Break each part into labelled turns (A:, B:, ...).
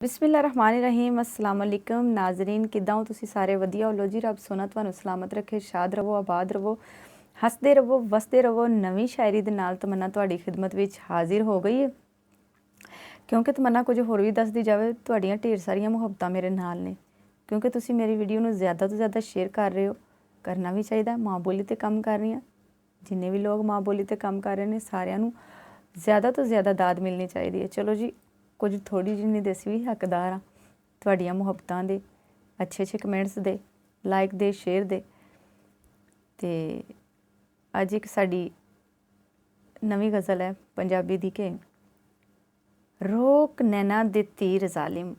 A: बिस्मिल्लाहिर्रहमानिर्रहीम अस्सलाम वालेकुम नाजरीन किद्दां हो तुसी सारे वधिया हो लो जी रब सोना तुहानू सलामत रखे शाद रवो आबाद रवो हसदे रवो वसदे रवो। नवीं शायरी दे नाल तमन्ना तुहाडी खिदमत विच हाजिर हो गई है क्योंकि तमन्ना कुछ होर भी दसदी जावे तुहाडीआं ढेर सारियां मुहब्बतां मेरे नाल ने क्योंकि तुसी मेरी वीडियो नू ज़्यादा तो ज़्यादा शेयर कर रहे हो। करना भी चाहिए। माँ बोली ते काम कर रही हाँ जिन्ने भी लोग माँ बोली ते काम कर रहे हैं सारिਆਂ ਨੂੰ ज़्यादा तो ज़्यादा दाद मिलनी चाहिए है। चलो जी कुछ थोड़ी जिन्नी दे असीं भी हकदार हाँ तुहाडीआं मुहब्बतां दे अच्छे अच्छे कमेंट्स दे लाइक दे शेयर दे। ते अज एक साडी नवीं गज़ल है पंजाबी दी के रोक नैना दे तीर ज़ालिम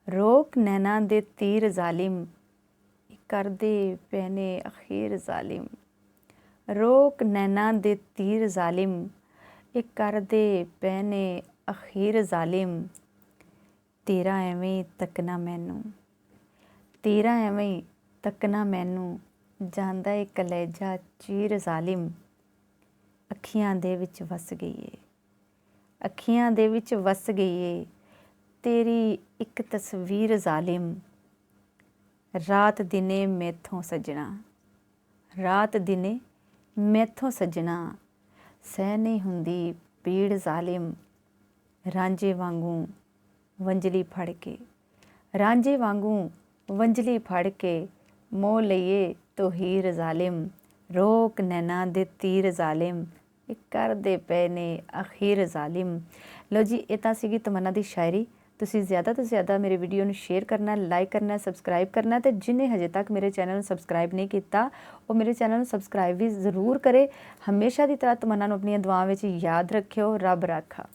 A: रोक नैना दे तीर ज़ालिम करदे पैने अखीर ज़ालिम रोक नैना दे तीर ज़ालिम करदे पैने अखीर ज़ालिम तेरा एवें तकना मैनू तेरा एवें तकना मैनू जांदा ए कलेजा चीर ज़ालिम अखियां दे विच वस गई है अखियां दे विच वस गई है तेरी एक तस्वीर ज़ालिम रात दिने मैथों सजना रात दिने मैथों सजना सह नहीं हुंदी पीड़ ज़ालिम रांझे वांगू वंजली फड़ के रांझे वांगू वंजली फड़ के मोह लईए तो हीर ज़ालिम रोक नैना दे तीर ज़ालिम कर दे पे ने अखीर ज़ालिम। लो जी ये तां सीगी तमन्ना दी शायरी। तुसी ज़्यादा तो ज़्यादा मेरे वीडियो नू शेयर करना लाइक करना सबसक्राइब करना ते जिन्हें हजे तक मेरे चैनल नू सबसक्राइब नहीं किया वो मेरे चैनल नू सबसक्राइब भी ज़रूर करे। हमेशा की तरह तमन्ना नू अपनी दुआवां विच याद रखियो। रब राखा।